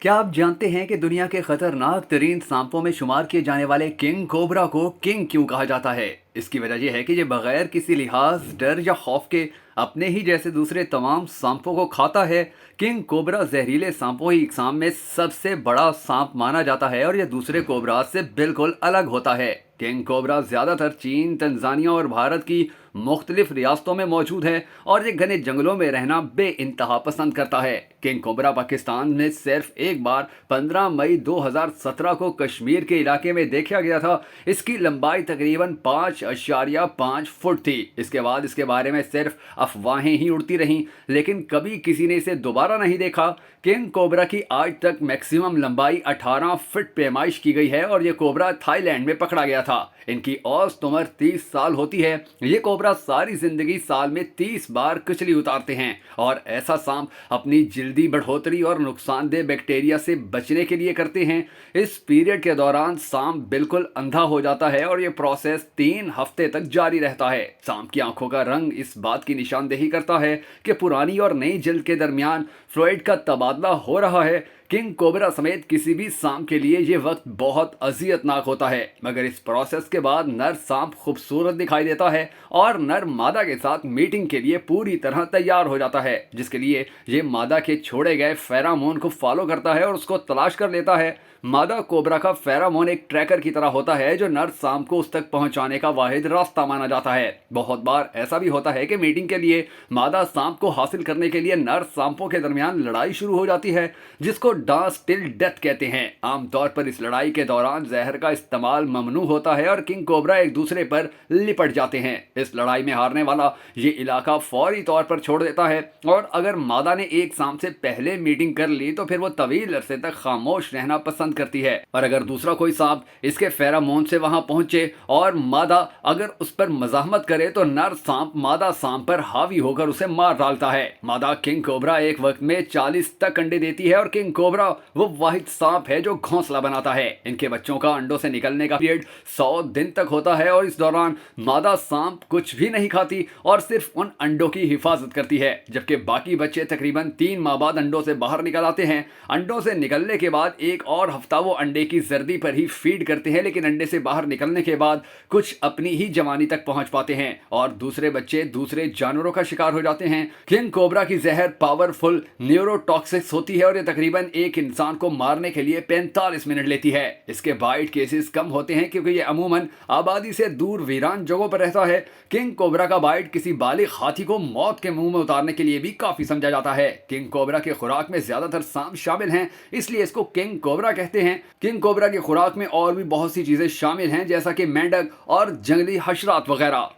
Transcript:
क्या आप जानते हैं कि दुनिया के खतरनाक तरीन सांपों में शुमार किए जाने वाले किंग कोबरा को किंग क्यों कहा जाता है? इसकी वजह यह है कि ये बगैर किसी लिहाज, डर या खौफ के अपने ही जैसे दूसरे तमाम सांपों को खाता है। किंग कोबरा जहरीले सांपों ही इकसाम में सबसे बड़ा सांप माना जाता है और यह दूसरे कोबरा से बिल्कुल अलग होता है। किंग कोबरा ज्यादातर चीन, तंजानिया और भारत की मुख्तलिफ रियासतों में मौजूद है और ये घने जंगलों में रहना बे इंतहा पसंद करता है। किंग कोबरा पाकिस्तान में सिर्फ एक बार 15 मई 2017 को कश्मीर के इलाके में देखा गया था। इसकी लंबाई तकरीबन 5.5 फुट थी। इसके बाद इसके बारे में सिर्फ अफवाहें ही उड़ती रहीं, लेकिन कभी किसी ने इसे दोबारा नहीं देखा। किंग कोबरा की आज तक मैक्सिमम लंबाई 18 फुट पैमाइश की गई है और ये कोबरा थाईलैंड में पकड़ा गया था। इनकी औसत उम्र 30 साल होती है। ये कोबरा सारी जिंदगी साल में 30 बार कुचली उतारते हैं और ऐसा सांप अपनी जल्दी बढ़ोतरी और नुकसानदेह बैक्टीरिया से बचने के लिए करते हैं। इस पीरियड के दौरान सांप बिल्कुल अंधा हो जाता है और ये प्रोसेस 3 हफ्ते तक जारी रहता है। सांप की आंखों का रंग इस बात की निशानदेही करता है कि पुरानी और नई जल्द के दरमियान फ्लूइड का तबादला हो रहा है। किंग कोबरा समेत किसी भी सांप के लिए ये वक्त बहुत अजियतनाक होता है, मगर इस प्रोसेस के बाद नर सांप खूबसूरत दिखाई देता है और नर मादा के साथ मीटिंग के लिए पूरी तरह तैयार हो जाता है, जिसके लिए ये मादा के छोड़े गए फेरामोन को फॉलो करता है और उसको तलाश कर लेता है। मादा कोबरा का फेरामोन एक ट्रैकर की तरह होता है जो नर सांप को उस तक पहुंचाने का वाहिद रास्ता माना जाता है। बहुत बार ऐसा भी होता है कि मीटिंग के लिए मादा सांप को हासिल करने के लिए नर सांपों के दरमियान लड़ाई शुरू हो जाती है, जिसको डांस टिल डेथ कहते हैं। आमतौर पर इस लड़ाई के दौरान जहर का इस्तेमाल ममनू होता है और किंग कोबरा एक दूसरे पर लिपट जाते हैं। इस लड़ाई में हारने वाला ये इलाका फौरी तौर पर छोड़ देता है और अगर मादा ने एक सांप से पहले मीटिंग कर ली तो फिर वो तवील अरसे तक खामोश रहना पसंद करती है। और अगर दूसरा कोई सांप इसके फेरामोन से वहां पहुंचे और मादा अगर उस पर मजाहमत करे तो नर सांप मादा सांप पर हावी होकर उसे मार डालता है। मादा किंग कोबरा एक वक्त में 40 तक अंडे देती है और किंग कोबरा वो वाहिद सांप है जो घोंसला बनाता है। इनके बच्चों का अंडों से निकलने का पीरियड 100 दिन तक होता है और इस दौरान मादा सांप कुछ भी नहीं खाती और सिर्फ उन अंडों की हिफाजत करती है, जबकि बाकी बच्चे तकरीबन 3 माह बाद अंडों से बाहर निकल आते हैं। अंडों से निकलने के बाद एक और हफ्ता वो अंडे की जर्दी पर ही फीड करते हैं, लेकिन अंडे से बाहर निकलने के बाद कुछ अपनी ही जवानी तक पहुंच पाते हैं और दूसरे बच्चे दूसरे जानवरों का शिकार हो जाते हैं। किंग कोबरा की जहर पावरफुल न्यूरोटॉक्सिक्स होती है और ये तकरीबन एक इंसान को मारने के लिए 45 मिनट लेती है। इसके बाइट केसेस कम होते हैं क्योंकि ये अमूमन आबादी से दूर वीरान जगहों पर रहता है। किंग कोबरा का बाइट किसी बालिग हाथी को मौत के मुंह में उतारने के लिए भी काफी समझा जाता है। किंग कोबरा के खुराक में ज्यादातर सांप शामिल हैं, इसलिए इसको किंग कोबरा कहते हैं। किंग कोबरा की खुराक में और भी बहुत सी चीजें शामिल हैं, जैसा कि मेंढक और जंगली हशरात वगैरह।